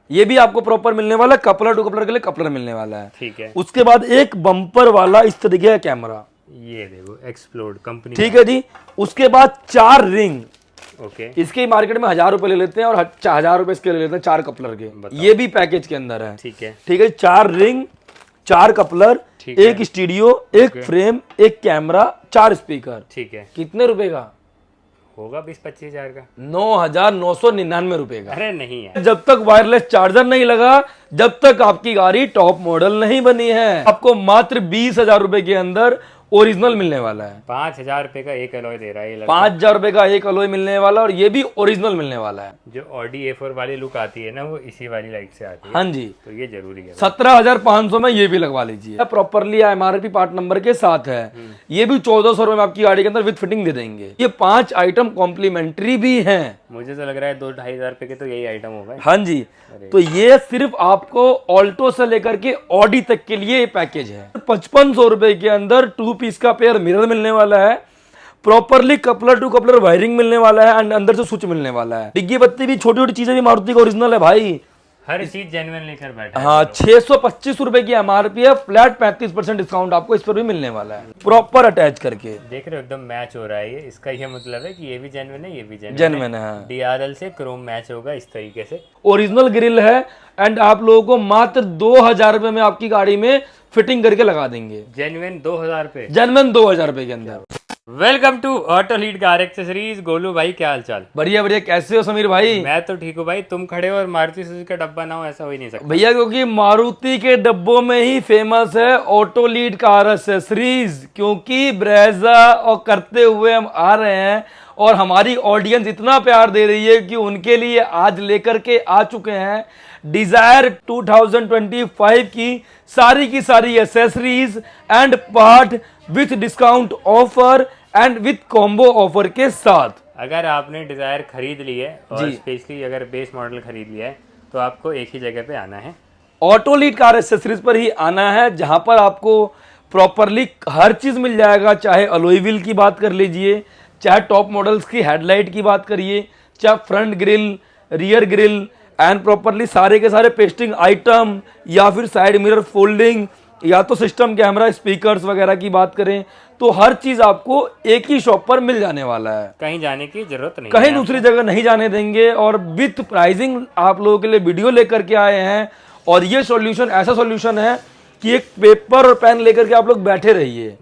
ये भी आपको प्रॉपर मिलने वाला है, कपलर टू कपलर के लिए कपलर मिलने वाला है। ठीक है। उसके बाद एक बम्पर वाला इस तरीके का कैमरा, ये देखो एक्सप्लोड कंपनी। ठीक है जी। उसके बाद 4 रिंग, ओके। इसके मार्केट में 1000 रुपए ले लेते हैं और 1000 रुपए इसके ले लेते हैं 4 कपलर के, ये भी पैकेज के अंदर है। ठीक है। ठीक है, 4 रिंग, 4 कपलर, ठीक है। एक स्टूडियो, एक फ्रेम, एक कैमरा, 4 स्पीकर। ठीक है। कितने रुपए का होगा? 20-25 हजार का। 9,999 रुपए का। अरे नहीं है। जब तक वायरलेस चार्जर नहीं लगा, जब तक आपकी गाड़ी टॉप मॉडल नहीं बनी है। आपको मात्र 20,000 रुपए के अंदर ओरिजिनल मिलने वाला है। 5,000 रुपए का एक अलॉय दे रहा है ये लड़का। 5,000 रुपए का एक अलॉय मिलने वाला और ये भी ओरिजिनल मिलने वाला है। जो ऑडी A4 वाली लुक आती है ना, वो इसी वाली लाइट से आती है। हाँ जी, तो ये जरूरी है। 17,500 में ये भी लगवा लीजिए। प्रॉपरली MRP पार्ट नंबर के साथ है। ये भी 1,400 रुपए में आपकी गाड़ी के अंदर विद फिटिंग दे देंगे। ये 5 आइटम कॉम्प्लीमेंट्री भी हैं। मुझे तो लग रहा है 2-2.5 हजार रुपए के तो यही आइटम होगा। हाँ जी, तो ये सिर्फ आपको ऑल्टो से लेकर के ऑडी तक के लिए ये पैकेज है। 5500 रुपए के अंदर 2 पीस का पेयर मिरर मिलने वाला है, properly coupler to coupler wiring मिलने वाला है एंड अंदर से स्विच मिलने वाला है। डिग्गी बत्ती भी, छोटी छोटी चीजें भी मारुति का ओरिजिनल है भाई। हर चीज जेन्युइन लेकर बैठा है। हाँ, 625 रुपए की MRP है, फ्लैट 35% डिस्काउंट आपको इस पर भी मिलने वाला है, प्रॉपर अटैच करके। देख रहे हो एकदम मैच हो रहा है ये। इसका ये मतलब है कि ये भी जेन्युइन है, ये भी जेन्युइन है। DRL से क्रोम मैच होगा इस तरीके से। ओरिजिनल ग्रिल है एंड आप लोगों को मात्र 2,000 रुपए में आपकी गाड़ी में फिटिंग करके लगा देंगे। जेन्युइन 2,000 रुपए। जेन्युइन 2,000 रुपए के अंदर। Welcome to auto lead car accessories. Golu भाई क्या हाल चाल? बढ़िया बढ़िया, कैसे हो समीर भाई? मैं तो ठीक हूँ भाई। तुम खड़े हो और मारुति सुजुकी का डब्बा ना हो, ऐसा हो ही नहीं सकता भैया, क्योंकि मारुति के डब्बों में ही फेमस है ऑटो लीड कार एक्सेसरीज। क्योंकि ब्रेजा और करते हुए हम आ रहे हैं और हमारी ऑडियंस इतना प्यार दे रही है कि उनके लिए आज लेकर के आ चुके हैं डिजायर 2025 की सारी accessories and part with discount offer and with combo offer के साथ। अगर आपने डिजायर खरीद ली है और स्पेशली अगर बेस मॉडल खरीद लिया है तो आपको एक ही जगह पे आना है, ऑटो लीड कार एक्सेसरीज पर ही आना है, जहां पर आपको प्रॉपरली हर चीज मिल जाएगा। चाहे अलॉय व्हील की बात कर लीजिए, चाहे टॉप मॉडल्स की हेडलाइट की बात करिए, चाहे front grille, rear grill and properly सारे के सारे पेस्टिंग आइटम, या फिर साइड मिरर फोल्डिंग, या तो सिस्टम कैमरा, स्पीकर्स वगैरह की बात करें तो हर चीज आपको एक ही शॉप पर मिल जाने वाला है। कहीं जाने की जरूरत नहीं, कहीं दूसरी जगह नहीं जाने देंगे। और विथ प्राइसिंग आप लोगों के लिए वीडियो लेकर के आए हैं। और ये सॉल्यूशन ऐसा सॉल्यूशन है कि एक पेपर और पेन लेकर के आप लोग बैठे रहिए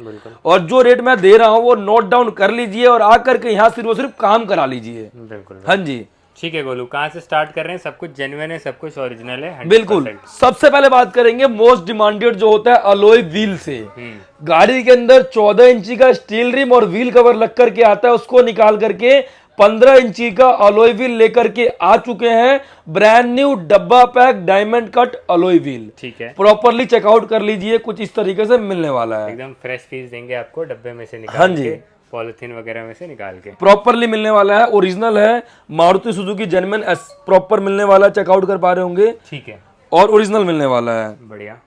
और जो रेट मैं दे रहा हूं वो नोट डाउन कर लीजिए और आकर के यहाँ सिर्फ काम करा लीजिए। बिल्कुल। हाँ जी, ठीक है गोलू, कहाँ से स्टार्ट कर रहे हैं? सब कुछ जेन्युइन है, सब कुछ ओरिजिनल है। 100%। बिल्कुल। सबसे पहले बात करेंगे मोस्ट डिमांडेड जो होता है अलॉय व्हील से। गाड़ी के अंदर 14 इंची का स्टील रिम और व्हील कवर लग करके आता है, उसको निकाल करके 15 इंची का अलॉय व्हील लेकर के आ चुके हैं। ब्रांड न्यू डब्बा pack diamond cut alloy wheel. ठीक है। प्रॉपरली चेकआउट कर लीजिए, कुछ इस तरीके से मिलने वाला है। एकदम फ्रेश पीस देंगे आपको डब्बे में से निकाल हाँ जी, के, पॉलिथीन वगैरह में से निकाल के प्रॉपरली मिलने वाला है। ओरिजिनल है, मारुति सुजुकी जेन्युइन प्रॉपर मिलने वाला है, चेकआउट कर पा रहे होंगे। ठीक है। और ओरिजिनल मिलने वाला है। बढ़िया।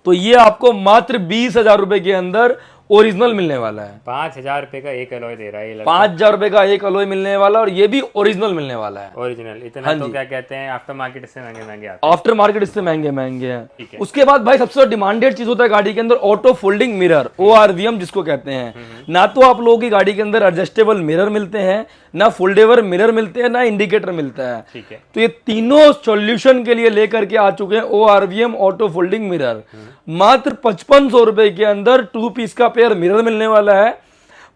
तो ये आपको मात्र 20,000 रुपए के अंदर ओरिजिनल मिलने वाला है। 5,000 रुपए का एक अलॉय दे रहा है ये लड़का। 5,000 रुपए का एक अलॉय मिलने वाला और ये भी ओरिजिनल मिलने वाला है। ओरिजिनल इतना तो क्या कहते हैं, आफ्टर मार्केट इससे महंगे महंगे आते आफ्टर मार्केट इससे महंगे महंगे हैं। ठीक है। उसके बाद भाई सबसे डिमांडेड चीज होता है गाड़ी के अंदर ऑटो फोल्डिंग मिरर, ORVM जिसको कहते हैं। ना तो आप लोगों की गाड़ी के अंदर एडजस्टेबल मिरर मिलते हैं, ना फोल्डेबल मिरर मिलते हैं, ना इंडिकेटर मिलता है। ठीक है। तो ये तीनों सॉल्यूशन के लिए लेकर के आ चुके हैं ORVM ऑटो फोल्डिंग मिरर। मात्र 5500 रुपए के अंदर 2 पीस का पेयर मिरर मिलने वाला है,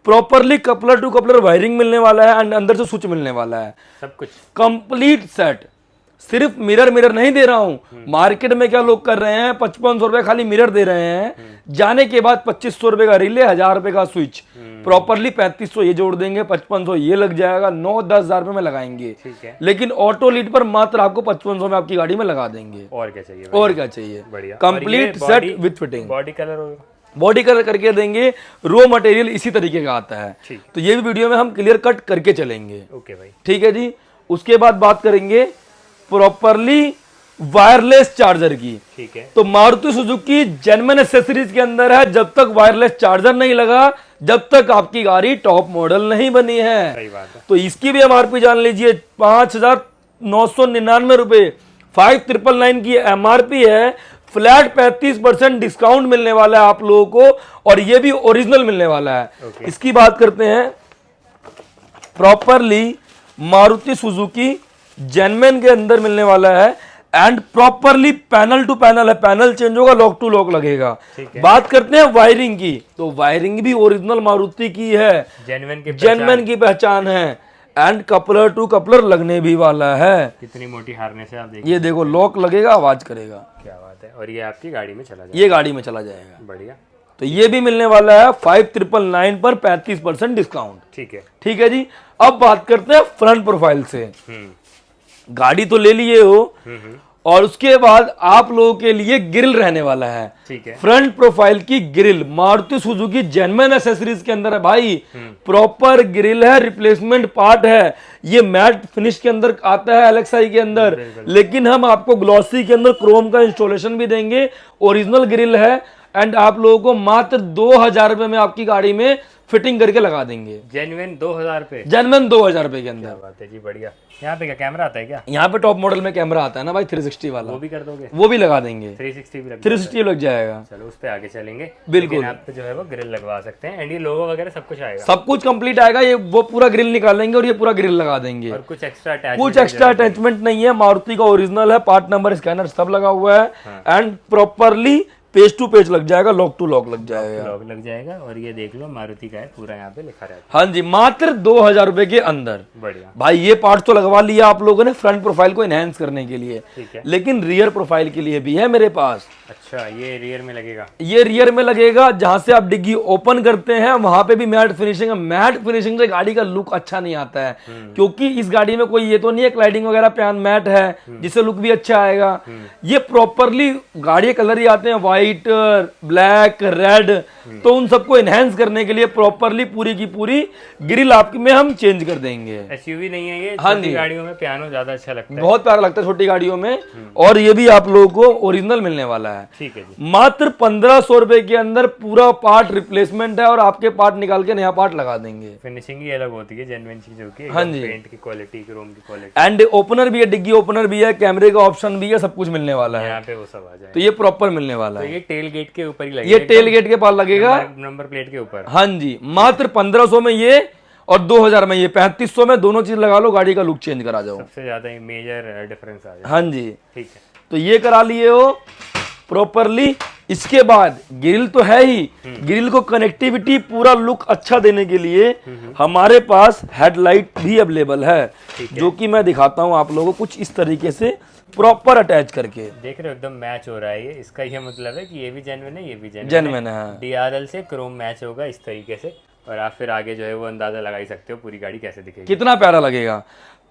properly coupler to coupler wiring मिलने वाला है एंड अंदर से स्विच मिलने वाला है। सब कुछ कंप्लीट सेट। सिर्फ मिरर नहीं दे रहा हूं। मार्केट में क्या लोग कर रहे हैं, 5500 रुपए खाली मिरर दे रहे हैं, जाने के बाद 2500 रुपए का रिले, 1000 रुपए का स्विच, प्रॉपरली 3500 ये जोड़ देंगे, 5500 ये लग जाएगा, 9-10 हजार रुपए में लगाएंगे। ठीक है। लेकिन ऑटो लीड पर मात्र आपको 5500 में आपकी गाड़ी में लगा देंगे। और क्या चाहिए? और क्या चाहिए? बढ़िया। Complete set with fitting. Body colour होगा, बॉडी कलर करके देंगे। रो मटेरियल इसी तरीके का आता है। तो ये भी वीडियो में हम क्लियर कट करके चलेंगे। ओके भाई। ठीक है जी। उसके बाद बात करेंगे प्रॉपरली वायरलेस चार्जर की। ठीक है। तो मारुति सुजुकी जेन्युइन एक्सेसरीज के अंदर है, जब तक वायरलेस चार्जर नहीं लगा, जब तक आपकी गाड़ी टॉप मॉडल नहीं बनी है। सही बात है। तो इसकी भी MRP जान लीजिए, 5,999 रुपए, 5999 की MRP है, फ्लैट 35% डिस्काउंट मिलने वाला है आप लोगों को, और ये भी ओरिजिनल मिलने वाला है। इसकी बात करते हैं, प्रॉपरली मारुति सुजुकी जेन्युइन के अंदर मिलने वाला है, and properly panel to panel है, पैनल चेंज होगा, लॉक टू लॉक लगेगा। बात करते हैं वायरिंग की, तो वायरिंग भी ओरिजिनल मारुति की है, जेन्युइन की पहचान है, एंड कपलर टू कपलर लगने भी वाला है। कितनी मोटी हार्नेस है आप देखिए, ये देखो लॉक लगेगा, आवाज करेगा, क्या बात है। और ये आपकी गाड़ी में चला जाएगा, ये गाड़ी में चला जाएगा, बढ़िया। तो ये भी मिलने वाला है 5999 पर 35% डिस्काउंट। ठीक है जी। अब बात करते हैं फ्रंट प्रोफाइल से। गाड़ी तो ले लिए हो, और उसके बाद आप लोगों के लिए ग्रिल रहने वाला है। ठीक है। फ्रंट प्रोफाइल की grill Maruti Suzuki genuine accessories के अंदर है भाई, प्रॉपर ग्रिल है, रिप्लेसमेंट पार्ट है। ये मैट फिनिश के अंदर आता है LXi के अंदर, लेकिन हम आपको ग्लॉसी के अंदर क्रोम का इंस्टॉलेशन भी देंगे, ओरिजिनल ग्रिल है, एंड आप लोगों को मात्र 2000 रुपए में आपकी गाड़ी में फिटिंग करके लगा देंगे। जेन्युइन 2000 रुपए, जेन्युइन 2000 रुपए के अंदर। क्या बात है जी, बढ़िया। यहाँ पे क्या कैमरा आता है क्या? यहाँ पे टॉप मॉडल में कैमरा आता है ना भाई, 360 वाला, वो भी कर दोगे? वो भी लगा देंगे, 360 भी लग 360 लग जाएगा। चलो उस पे आगे चलेंगे। बिल्कुल, आप पे जो है वो ग्रिल लगवा सकते हैं, एंड ये लोगो वगैरह सब कुछ आएगा, सब कुछ कंप्लीट आएगा। ये वो पूरा ग्रिल निकालेंगे और ये पूरा ग्रिल लगा देंगे, और कुछ एक्स्ट्रा अटैचमेंट नहीं है। मारुति का ओरिजिनल है, पार्ट नंबर स्कैनर सब लगा हुआ है, and properly page to page लग जाएगा, लॉक टू लॉक लग जाएगा, लॉक लग जाएगा। और ये देख लो मारुति का है पूरा, यहाँ पे लिखा रहता है। हाँ जी, मात्र 2000 रुपए के अंदर। बढ़िया भाई, ये पार्ट तो लगवा लिया आप लोगों ने फ्रंट प्रोफाइल को एनहेंस करने के लिए, ठीक है, लेकिन रियर प्रोफाइल के लिए भी है मेरे पास। अच्छा, ये रियर में लगेगा? ये रियर में लगेगा, जहां से आप डिग्गी ओपन करते हैं वहां पे भी मैट फिनिशिंग है। मैट फिनिशिंग से गाड़ी का लुक अच्छा नहीं आता है, क्योंकि इस गाड़ी में कोई ये तो नहीं है क्लाइडिंग वगैरह पैन मैट है जिससे लुक भी अच्छा आएगा। ये प्रॉपरली गाड़ी कलर ही आते हैं, व्हाइट, ब्लैक, रेड, तो उन सबको एनहेंस करने के लिए प्रॉपरली पूरी की पूरी ग्रिल आपकी में हम चेंज कर देंगे। एसयूवी नहीं है ये? हाँ जी, गाड़ियों में पियानो ज्यादा अच्छा लगता है, बहुत प्यारा लगता है छोटी गाड़ियों में, और ये भी आप लोगों को ओरिजिनल मिलने वाला है। ठीक है जी। मात्र 1500 रुपए के अंदर पूरा पार्ट रिप्लेसमेंट है, और आपके पार्ट निकाल के नया पार्ट लगा देंगे। फिनिशिंग ही अलग होती है जेन्युइन चीजों की। हाँ जी, पेंट की क्वालिटी, क्रोम की क्वालिटी, एंड ओपनर भी है, डिग्गी ओपनर भी है, कैमरे का ऑप्शन भी है, सब कुछ मिलने वाला है। यहाँ पे वो सब आ जाए, तो ये प्रॉपर मिलने वाला है। ये टेल गेट के ऊपर ही लगेगा, ये टेल गेट के पास लगेगा, नंबर प्लेट के ऊपर। हाँ जी, मात्र 1500 में ये, और 2000 में ये, 3500 में दोनों चीज लगा लो, गाड़ी का लुक चेंज करा जाओ। सबसे ज्यादा मेजर डिफरेंस आ जाए। हाँ जी, ठीक है, तो ये करा लिए हो प्रॉपरली। इसके बाद ग्रिल तो है ही, ग्रिल को कनेक्टिविटी पूरा लुक अच्छा देने के लिए हमारे पास हेडलाइट भी अवेलेबल है, जो कि मैं दिखाता हूं आप लोगों को कुछ इस तरीके से प्रॉपर अटैच करके। देख रहे हो एकदम मैच हो रहा है ये। इसका ये मतलब है कि ये भी जेन्युइन है, ये भी जेन्युइन है। DRL से क्रोम मैच होगा इस तरीके से, और आप फिर आगे जो है वो अंदाजा लगा ही सकते हो पूरी गाड़ी कैसे दिखेगी, कितना प्यारा लगेगा।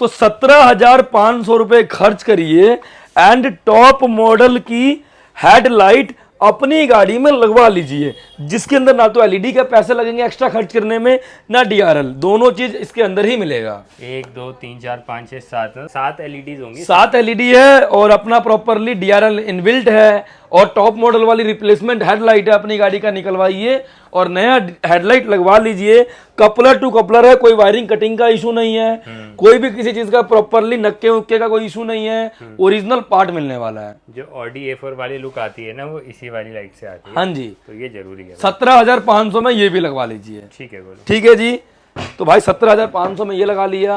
तो 17,500 रुपए खर्च करिए, एंड टॉप मॉडल की हेडलाइट अपनी गाड़ी में लगवा लीजिए, जिसके अंदर ना तो LED के पैसे लगेंगे एक्स्ट्रा खर्च करने में, ना DRL, दोनों चीज इसके अंदर ही मिलेगा। 1 2 3 4 5 6 7 LEDs होंगी, 7 LED है, और अपना प्रॉपरली DRL इनबिल्ट है, और टॉप मॉडल वाली रिप्लेसमेंट हेडलाइट है, अपनी गाड़ी का निकलवाइए और नया हेडलाइट लगवा लीजिए। कपलर टू कपलर है, कोई वायरिंग कटिंग का इशू नहीं है, कोई भी किसी चीज का प्रॉपरली नक्के उक्के का कोई इशू नहीं है, ओरिजिनल पार्ट मिलने वाला है। जो Audi A4 वाली लुक आती है ना, वो इसी वाली लाइट से आती है। हाँ जी, तो ये जरूरी है। 17,500 में ये भी लगवा लीजिए। ठीक है, बोलो। ठीक है जी, तो भाई 17,500 में ये लगा लिया,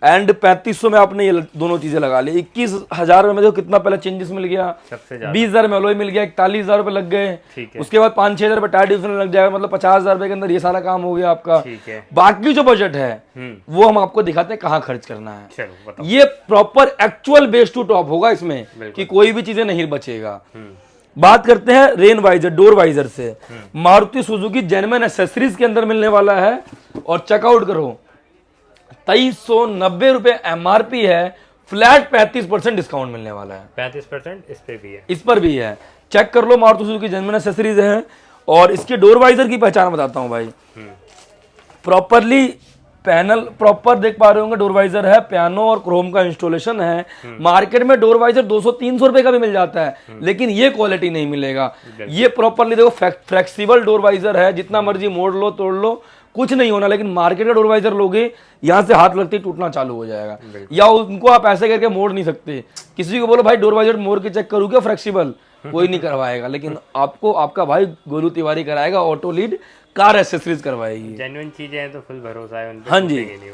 एंड 3500 में आपने ये दोनों चीजें लगा ली। 21,000 में देखो कितना पहले चेंजेस मिल गया, सबसे ज्यादा 20,000 में अलॉय मिल गया, 41,000 रुपए लग गए। ठीक है, उसके बाद 5-6 हजार टायर डिफरेंस लग जाएगा, मतलब 50,000 रुपए के अंदर ये सारा काम हो गया आपका। ठीक है, बाकी जो बजट है वो हम आपको दिखाते हैं कहाँ खर्च करना है। चलो बताओ। ये proper actual base to top होगा इसमें, कि कोई भी चीजें नहीं बचेगा। बात करते हैं रेन वाइजर, डोर वाइजर से। मारुति सुजुकी जेन्युइन एक्सेसरीज के अंदर मिलने वाला है, और चेकआउट करो 2390 रुपए MRP है, फ्लैट 35% डिस्काउंट मिलने वाला है। 35% इस पे भी है, इस पर भी है, चेक कर लो, मारुति सुजुकी जेन्युइन एक्सेसरीज है। और इसके डोर वाइजर की पहचान बताता हूं भाई, प्रॉपरली पैनल प्रॉपर देख पा रहे होंगे, डोर वाइजर है, पियानो और क्रोम का इंस्टॉलेशन है। मार्केट में डोर वाइजर 200-300 रुपए का भी मिल जाता है, लेकिन ये क्वालिटी नहीं मिलेगा। ये प्रॉपरली देखो फ्लेक्सिबल डोर वाइजर है, जितना मर्जी मोड़ लो तोड़ लो, कुछ नहीं होना, लेकिन मार्केट का डोर वाइजर लोगे यहाँ से हाथ लगते ही टूटना चालू हो जाएगा, या उनको आप ऐसे करके मोड़ नहीं सकते। किसी को बोलो भाई डोर वाइजर मोड़ के चेक करूँ क्या फ्लेक्सिबल, कोई नहीं करवाएगा, लेकिन आपको आपका भाई गोलू तिवारी कराएगा, ऑटो लीड कार एसेसरीज करवाएगी। जेन्युइन चीजें हैं तो फुल भरोसा है उन पे। हाँ जी।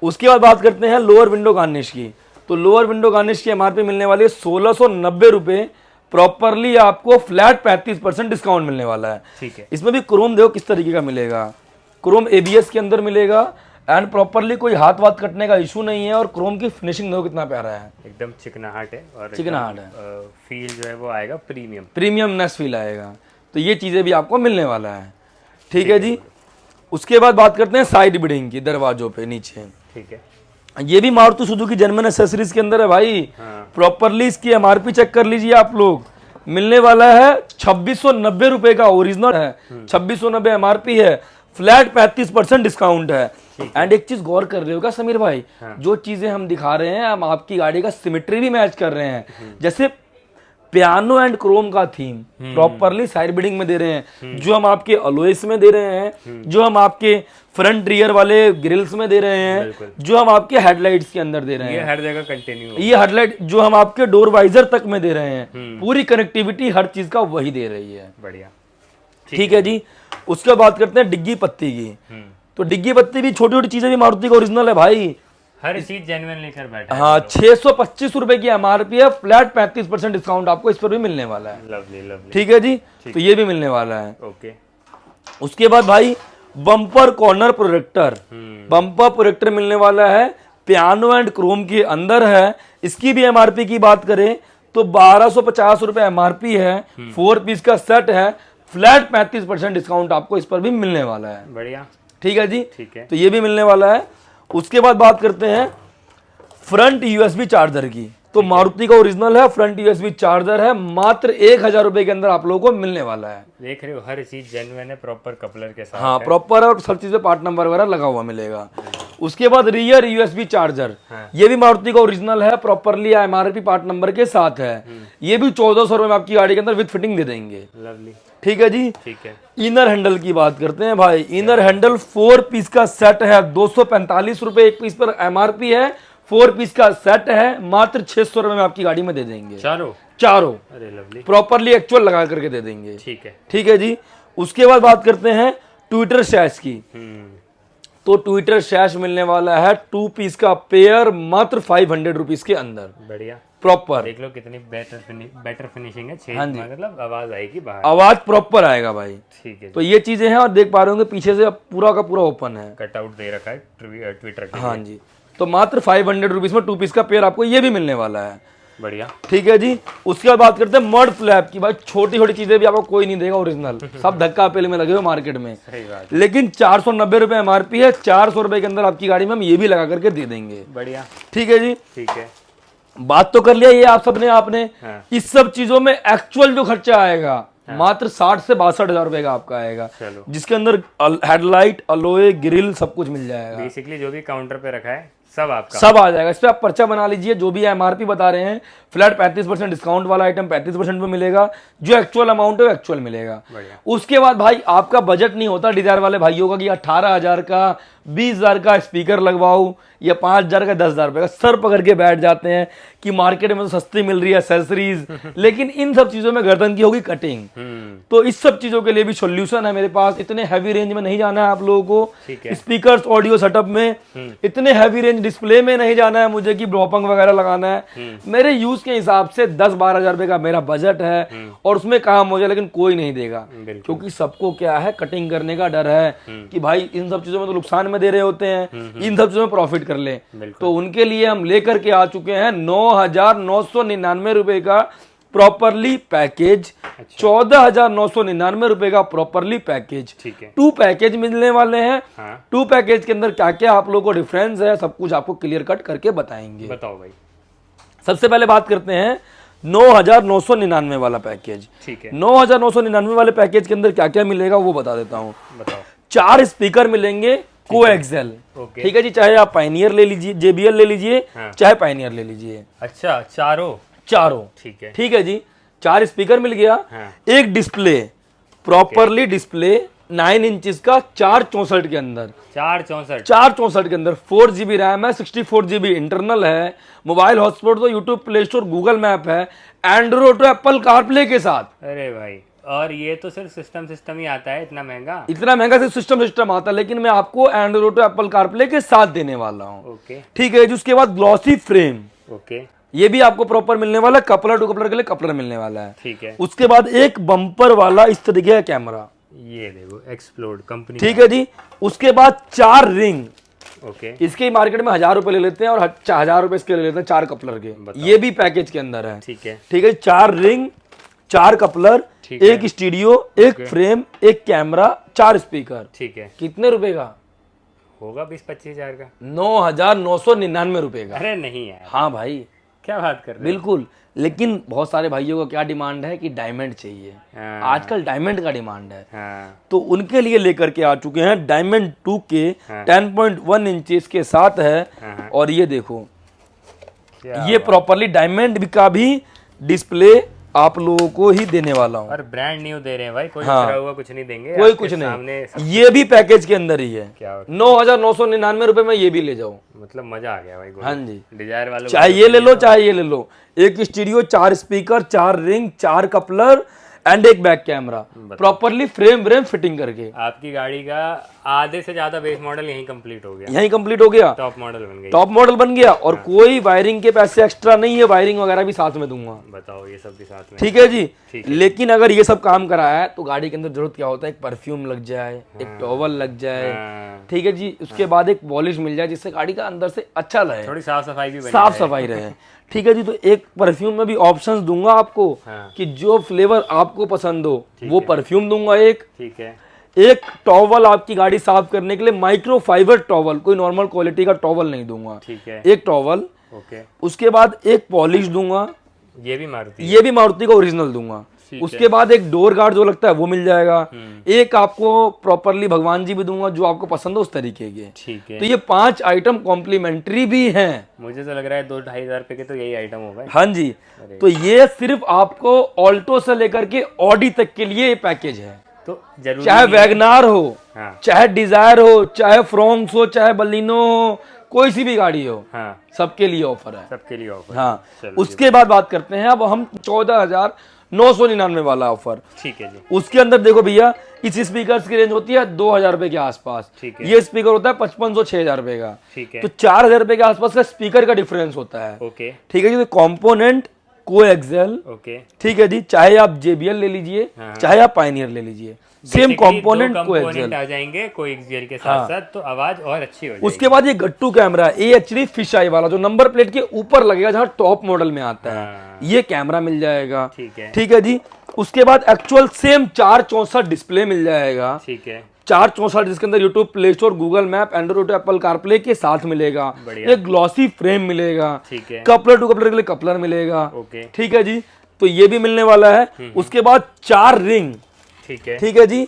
उसके बाद बात करते हैं लोअर विंडो गार्निश की। तो लोअर विंडो गार्निश की एमआरपी मिलने वाली है 1690 रुपए, प्रॉपरली आपको फ्लैट 35% डिस्काउंट मिलने वाला है। ठीक है। इसमें भी क्रोम देखो किस तरीके का मिलेगा, क्रोम एबीएस के अंदर मिलेगा, एंड प्रॉपरली कोई हाथ वाथ कटने का इशू नहीं है, और क्रोम की फिनिशिंग देखो कितना प्यारा है, एकदम चिकनाहट है, और चिकनाहट है, फील जो है वो आएगा प्रीमियम, प्रीमियमनेस फील आएगा। तो ये चीज़ें भी आपको मिलने वाला है। ठीक है जी। उसके बाद बात करते हैं साइड बिडिंग की, दरवाजों पे नीचे। ठीक है। ये भी मारुति सुजुकी जेन्युइन एसेसरीज के अंदर है भाई। प्रॉपरली इसकी एमआरपी चेक कर लीजिए आप लोग, मिलने वाला है 2690 रुपए का, ओरिजिनल है 2690 एमआरपी है, फ्लैट 35% डिस्काउंट है। एंड एक चीज गौर कर रहे हो क्या समीर भाई, जो चीजें हम दिखा रहे हैं हम आपकी गाड़ी का सिमेट्री भी मैच कर रहे हैं। जैसे पियानो एंड क्रोम का थीम प्रॉपरली साइड बिडिंग में दे रहे हैं, जो हम आपके अलॉयस में दे रहे हैं, जो हम आपके फ्रंट रियर वाले ग्रिल्स में दे रहे हैं, जो हम आपके हेडलाइट्स के अंदर दे रहे हैं, ये हर जगह कंटिन्यू, ये हेडलाइट जो हम आपके डोर वाइजर तक में दे रहे हैं, पूरी कनेक्टिविटी हर चीज का वही दे रही है। बढ़िया। ठीक है जी। उसके बाद करते हैं डिग्गी पत्ती की। तो डिग्गी पत्ती भी छोटी छोटी चीजें भी मारुति का ओरिजिनल है भाई, हर चीज जेन्युइन लेकर बैठा है। हाँ 625 रुपए की एमआरपी है, फ्लैट 35% डिस्काउंट आपको इस पर भी मिलने वाला है। Lovely lovely. ठीक है जी। तो ये भी मिलने वाला है। ओके। उसके बाद भाई bumper corner protector, bumper protector मिलने वाला है, पियानो एंड क्रोम के अंदर है। इसकी भी एमआरपी की बात करें तो 1250 रुपए एमआरपी है, 4 पीस का सेट है, फ्लैट 35% डिस्काउंट आपको इस पर भी मिलने वाला है। बढ़िया। ठीक है जी। ठीक है। तो ये भी मिलने वाला है। उसके बाद बात करते हैं फ्रंट यूएसबी चार्जर की। तो मारुति का ओरिजिनल है, फ्रंट यूएसबी चार्जर है, मात्र 1000 रुपए के अंदर आप लोगों को मिलने वाला है। देख रहे हो हर चीज जेन्युइन है, प्रॉपर कपलर के साथ। हाँ प्रॉपर, और सब चीजें पार्ट नंबर वगैरह लगा हुआ मिलेगा। उसके बाद रियर यूएसबी चार्जर, ये भी मारुति का ओरिजिनल है, प्रॉपरली एमआरपी पार्ट नंबर के साथ है। ये भी 1400 रुपए में आपकी गाड़ी के अंदर विद फिटिंग दे देंगे। लवली। ठीक है जी। ठीक है। इनर हैंडल की बात करते हैं भाई। इनर हैंडल 4 पीस का सेट है, 245 रुपए एक पीस पर एमआरपी है, 4 पीस का सेट है, मात्र 600 रुपए में आपकी गाड़ी में दे देंगे। चारों अरे लवली, प्रॉपरली एक्चुअल लगा करके दे देंगे। ठीक है। ठीक है जी। उसके बाद बात करते हैं ट्विटर शैश की। तो ट्विटर शैश मिलने वाला है 2 पीस का पेयर, मात्र 500 रुपीज के अंदर। बढ़िया। प्रॉपर देख लो कितनी बेटर फिनिशिंग है। हाँ जी। मतलब आवाज आएगी बाहर, आवाज प्रॉपर आएगा भाई। ठीक है। तो ये चीजें हैं, और देख पा रहे होंगे पीछे से पूरा का पूरा ओपन है, कटआउट दे रखा है ट्विटर के। हाँ जी। तो मात्र 500 रुपीज में 2 पीस का पेयर आपको ये भी मिलने वाला है। बढ़िया। ठीक है जी। उसके बाद बात करते हैं मड फ्लैप की। भाई छोटी छोटी चीजें भी आपको कोई नहीं देगा ओरिजिनल, सब धक्का पेल में लगे हुए मार्केट में। सही बात। लेकिन 490 रुपए एमआरपी है, 400 रुपए के अंदर आपकी गाड़ी में हम ये भी लगा करके दे देंगे। बढ़िया। ठीक है जी। ठीक है। बात तो कर लिया ये आप सबने, आपने हाँ। इस सब चीजों में एक्चुअल जो खर्चा आएगा मात्र 60 से 62 हजार रुपए का आपका आएगा, चलो। जिसके अंदर हेडलाइट, अलॉय, ग्रिल सब कुछ मिल जाएगा। बेसिकली जो भी काउंटर पे रखा है सब आपका, सब आ जाएगा। इस पे आप पर्चा बना लीजिए, जो भी एमआरपी बता रहे हैं, फ्लैट 35% डिस्काउंट वाला आइटम 35% में मिलेगा, जो एक्चुअल अमाउंट है वो एक्चुअल मिलेगा। उसके बाद भाई आपका बजट नहीं होता डिजायर वाले भाइयों का कि 18,000 का 20,000 का स्पीकर लगवाऊं या 5,000 का 10,000 रुपए का, सर पकड़ के बैठ जाते हैं कि मार्केट में तो सस्ती मिल रही है एक्सेसरीज, लेकिन इन सब चीजों में गर्दन की होगी कटिंग। तो इस सब चीजों के लिए भी सोल्यूशन है मेरे पास। इतने हैवी रेंज में नहीं जाना है आप लोगों को, स्पीकर्स ऑडियो सेटअप में इतने हैवी रेंज डिस्प्ले में नहीं जाना है मुझे कि ब्रोपंग वगैरह लगाना है। मेरे यूज के हिसाब से 10-12 हजार रुपए का मेरा बजट है, और उसमें काम हो जाए, लेकिन कोई नहीं देगा, क्योंकि सबको क्या है, कटिंग करने का डर है कि भाई इन सब चीजों में तो नुकसान में दे रहे होते हैं, इन सब चीजों में प्रॉफिट कर ले। तो उनके लिए हम लेकर के आ चुके हैं 9,999 रुपए का प्रॉपरली पैकेज, 14,999 रुपए का प्रॉपरली पैकेज। 2 पैकेज मिलने वाले हैं। 2 पैकेज के अंदर क्या क्या आप लोगों को डिफरेंस है, सब कुछ आपको क्लियर कट करके बताएंगे। बताओ भाई। सबसे पहले बात करते हैं 9,999 वाला पैकेज। ठीक है। 9,999 वाले पैकेज के अंदर क्या क्या मिलेगा वो बता देता हूँ। बताओ। 4 स्पीकर मिलेंगे कोएक्सेल। ठीक है जी। चाहे आप पायनियर ले लीजिए, JBL ले लीजिए, चाहे पायनियर ले लीजिए। अच्छा, चारों। ठीक है। ठीक है जी। 4 स्पीकर मिल गया। एक डिस्प्ले, प्रॉपरली डिस्प्ले 9 इंचेस का 464 के अंदर, 464 के अंदर 4 GB रैम है, 64 GB इंटरनल है, मोबाइल हॉटस्पॉट तो YouTube, play store, Google map है, एंड्रॉइड तो एप्पल कारप्ले के साथ। अरे भाई, और ये तो सिर्फ सिस्टम ही आता है, इतना महंगा सिर्फ सिस्टम आता है, लेकिन मैं आपको एंड्रॉइड तो एप्पल कारप्ले के साथ देने वाला हूँ। ओके, ठीक है जी। उसके बाद ग्लॉसी फ्रेम, ओके, ये भी आपको प्रॉपर मिलने वाला है, कपलर टू कपलर के लिए कपलर मिलने वाला है। ठीक है। उसके बाद एक बम्पर वाला इस तरीके का कैमरा, ये देखो एक्सप्लोड कंपनी, ठीक है जी। उसके बाद 4 रिंग, ओके, इसके मार्केट में 1000 रुपए ले लेते हैं और 1000 रुपए इसके ले लेते हैं 4 कपलर के, ये भी पैकेज के अंदर है। ठीक है, ठीक है। 4 रिंग, 4 कपलर, ठीक है। एक स्टूडियो, एक फ्रेम, एक कैमरा, 4 स्पीकर। ठीक है। कितने रुपए का होगा? 20-25 हजार का। 9,999 रुपए का। अरे नहीं यार, हाँ भाई, क्या बात कर रहे हो? बिल्कुल। लेकिन बहुत सारे भाइयों को क्या डिमांड है कि डायमंड चाहिए, हाँ। आजकल डायमंड का डिमांड है, हाँ, तो उनके लिए लेकर के आ चुके हैं डायमंड 2K 10.1 इंचेस के साथ है। हाँ। और ये देखो, क्या ये प्रॉपरली डायमंड का भी डिस्प्ले आप लोगों को ही देने वाला हूँ। और ब्रांड न्यू दे रहे हैं भाई, कोई हाँ। उतरा हुआ कुछ नहीं देंगे, कोई आपके कुछ सामने नहीं, ये भी पैकेज के अंदर ही है। क्या 9,999 रुपए में ये भी ले जाओ। मतलब मजा आ गया भाई। हाँ जी, डिजायर वालों चाहे ये ले लो चाहे ये ले लो, एक stereo, 4 speaker, 4 ring, 4 coupler and एक back camera, properly frame fitting करके। आपकी गाड़ी का आधे से ज्यादा बेस मॉडल यहीं कंप्लीट हो गया, यहीं कंप्लीट हो गया, टॉप मॉडल बन गई। टॉप मॉडल बन गया। और कोई वायरिंग के पैसे एक्स्ट्रा नहीं है, वायरिंग वगैरह भी साथ में दूंगा। बताओ, ये सब भी साथ में। ठीक है जी। लेकिन अगर ये सब काम कराया है तो गाड़ी के अंदर जरूरत क्या होता है, एक परफ्यूम लग जाए, एक टॉवल लग जाए, हाँ। ठीक है जी। उसके बाद एक पॉलिश मिल जाए जिससे गाड़ी का अंदर से अच्छा लगे, थोड़ी साफ सफाई भी बनी साफ सफाई रहे। ठीक है जी। तो एक परफ्यूम में भी ऑप्शंस दूंगा आपको, हाँ। कि जो फ्लेवर आपको पसंद हो वो परफ्यूम दूंगा एक। ठीक है। एक टॉवल आपकी गाड़ी साफ करने के लिए, माइक्रो फाइबर टॉवल, कोई नॉर्मल क्वालिटी का टॉवल नहीं दूंगा, ठीक है। एक टॉवल। ओके। उसके बाद एक पॉलिश दूंगा, ये भी मारुति, ये भी मारुति का ओरिजिनल दूंगा। उसके बाद एक डोर गार्ड जो लगता है वो मिल जाएगा। एक आपको प्रॉपरली भगवान जी भी दूंगा जो आपको पसंद हो उस तरीके के। ठीक है। तो ये 5 आइटम कॉम्प्लीमेंट्री भी हैं। मुझे तो लग रहा है 2-2.5 हजार रुपए के तो यही आइटम होगा। हाँ जी। तो ये सिर्फ आपको ऑल्टो से लेकर के ऑडी तक के लिए ये पैकेज है। तो जरूरी चाहे वैगनार हो, हाँ। चाहे डिजायर हो, चाहे फ्रोंक्स हो, चाहे बलिनो हो, कोई सी भी गाड़ी हो, हाँ, सबके लिए ऑफर है। सबके लिए ऑफर। हाँ। उसके बाद बात करते हैं अब हम 14,999 वाला ऑफर। ठीक है जी। उसके अंदर देखो भैया, इस स्पीकर की रेंज होती है 2,000 रुपए के आसपास। ठीक है। ये स्पीकर होता है 5500-6,000 रुपए का। ठीक है। तो 4,000 रुपए के आसपास का स्पीकर का डिफरेंस होता है। ओके। ठीक है जी। तो कॉम्पोनेंट को एक्सेल, ओके। ठीक है जी। चाहे आप JBL ले लीजिए, चाहे आप पायनियर ले लीजिए, सेम कंपोनेंट को एक्सेल आ जाएंगे कोई एक्सेल के साथ साथ, तो आवाज और अच्छी हो जाएगी। उसके बाद ये गट्टू कैमरा AHD फिश आई वाला जो नंबर प्लेट के ऊपर लगेगा जहाँ टॉप मॉडल में आता है, ये कैमरा मिल जाएगा। ठीक है। ठीक है जी। उसके बाद एक्चुअल सेम 464 डिस्प्ले मिल जाएगा। ठीक है। 464 जिसके अंदर YouTube, play store, Google map, Android, Apple CarPlay के साथ मिलेगा। ये ग्लॉसी फ्रेम मिलेगा। ठीक है। कपलर टू कपलर के लिए कपलर मिलेगा। ओके। ठीक है जी। तो ये भी मिलने वाला है। उसके बाद 4 रिंग, ठीक है। ठीक है जी,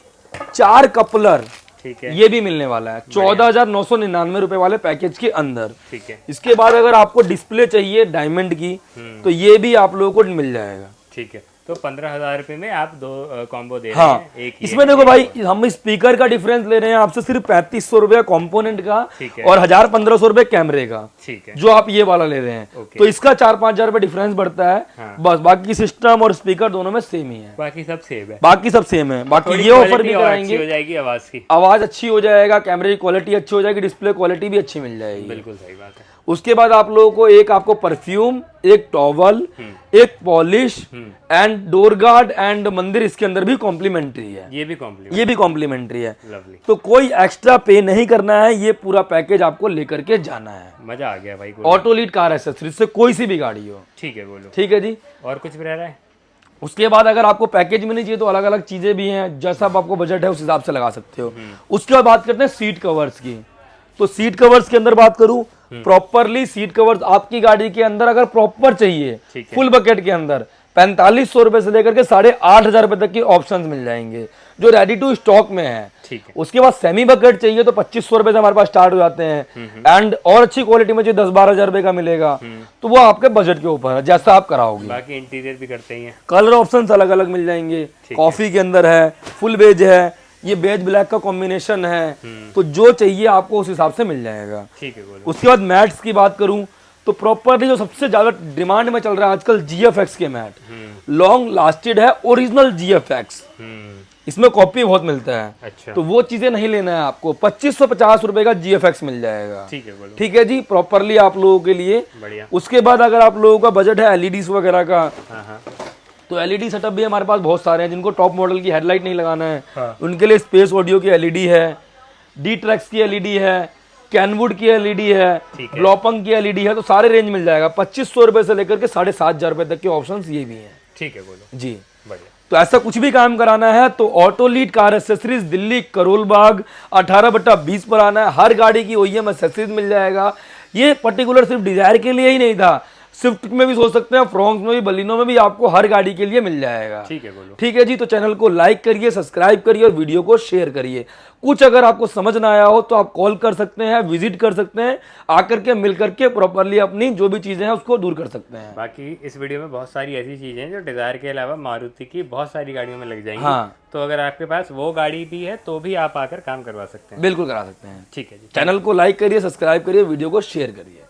4 कपलर, ठीक है। ये भी मिलने वाला है 14,999 रुपए वाले पैकेज के अंदर। ठीक है। इसके बाद अगर आपको डिस्प्ले चाहिए डायमंड की तो ये भी आप लोगों को मिल जाएगा। ठीक है। तो 15,000 रुपए में आप 2 कॉम्बो दे रहे हाँ। हैं। एक इसमें देखो भाई, हम स्पीकर का डिफरेंस ले रहे हैं आपसे सिर्फ 3500 रुपए कॉम्पोनेंट का, ठीक है। और 1,000-1,500 रुपए कैमरे का, ठीक है। जो आप ये वाला ले रहे हैं। ओके। तो इसका 4-5 हजार रुपए डिफरेंस बढ़ता है। हाँ। बस बाकी सिस्टम और स्पीकर दोनों में सेम ही है, बाकी सब सेव है। बाकी सब सेम है। बाकी थोड़ी ये ऑफर quality भी और अच्छी कराएंगे, हो जाएगी आवाज की, आवाज अच्छी हो जाएगा, कैमरे की क्वालिटी अच्छी हो जाएगी, डिस्प्ले क्वालिटी भी अच्छी मिल जाएगी। बिल्कुल सही बात है। उसके बाद आप लोगों को एक आपको परफ्यूम, एक टॉवल, एक polish and door guard and मंदिर इसके अंदर भी कॉम्प्लीमेंट्री है। ये भी कॉम्प्लीमेंट, ये भी कॉम्प्लीमेंट्री है। लवली। तो कोई एक्स्ट्रा पे नहीं करना है, ये पूरा पैकेज आपको लेकर के जाना है। मजा आ गया भाई। ऑटो लीड कार एक्सेसरीज से कोई सी भी गाड़ी हो। ठीक है, बोलो। ठीक है जी। और कुछ भी रह रहा है? उसके बाद अगर आपको पैकेज में नहीं चाहिए तो अलग अलग चीजें भी हैं, जैसा आपको बजट है उस हिसाब से लगा सकते हो। उसके बाद बात करते हैं सीट कवर्स की। तो सीट कवर्स के अंदर बात करूं, प्रॉपरली सीट कवर्स आपकी गाड़ी के अंदर अगर प्रॉपर चाहिए, फुल बकेट के अंदर 4500 रुपए से लेकर के 8,500 रुपए तक की ऑप्शंस मिल जाएंगे जो रेडी टू स्टॉक में है। ठीक है। उसके बाद सेमी बकेट चाहिए तो 2500 रुपए से हमारे पास स्टार्ट हो जाते हैं, एंड और अच्छी क्वालिटी में चाहिए 10-12 हजार रुपए का मिलेगा। तो वो आपके बजट के ऊपर है, जैसा आप कराओगे। बाकी इंटीरियर भी करते ही हैं। कलर ऑप्शंस अलग अलग मिल जाएंगे। कॉफी के अंदर है, फुल बेज है, ये बेज ब्लैक का कॉम्बिनेशन है, तो जो चाहिए आपको उस हिसाब से मिल जाएगा। ठीक है बोलो। उसके बाद मैट्स की बात करूं तो प्रॉपर्ली जो सबसे ज्यादा डिमांड में चल रहा है आजकल GFX के मैट, लॉन्ग लास्टेड है, ओरिजिनल GFX, इसमें कॉपी बहुत मिलता है। अच्छा। तो वो चीजें नहीं लेना है आपको, 2550 रुपए का GFX मिल जाएगा। ठीक है बोलो। ठीक है जी, प्रॉपरली आप लोगों के लिए। बढ़िया। उसके बाद अगर आप लोगों का बजट है LEDs वगैरह का, हाँ हाँ। तो LED सेटअप भी हमारे पास बहुत सारे हैं। जिनको टॉप मॉडल की हेडलाइट नहीं लगाना है, हाँ। उनके लिए स्पेस ऑडियो की LED है, D-Trax की LED है, कैनवुड की LED है, ब्लॉपंग की LED है, तो सारे रेंज मिल जाएगा। 2500 रुपए से लेकर के 7500 रुपए तक के ऑप्शन ये भी हैं। ठीक है बोलो। जी बढ़िया। तो ऐसा कुछ भी काम कराना है तो auto lead car accessories, Delhi Karol Bagh 18/20 पर आना है। हर गाड़ी की OEM एसेसरीज मिल जाएगा। ये पर्टिकुलर सिर्फ डिजायर के लिए ही नहीं था, स्विफ्ट में भी सोच सकते हैं, फ्रॉन्क्स में भी, बलिनो में भी, आपको हर गाड़ी के लिए मिल जाएगा। ठीक है बोलो। ठीक है जी, तो चैनल को लाइक करिए, सब्सक्राइब करिए और वीडियो को शेयर करिए। कुछ अगर आपको समझ ना आया हो तो आप कॉल कर सकते हैं, विजिट कर सकते हैं, आकर के मिल करके प्रॉपरली अपनी जो भी चीजें हैं उसको दूर कर सकते हैं। बाकी इस वीडियो में बहुत सारी ऐसी चीजें हैं जो डिजायर के अलावा मारुति की बहुत सारी गाड़ियों में लग जाएंगी। हाँ। तो अगर आपके पास वो गाड़ी भी है तो भी आप आकर काम करवा सकते हैं। बिल्कुल करा सकते हैं। ठीक है जी। चैनल को लाइक करिए, सब्सक्राइब करिए, वीडियो को शेयर करिए।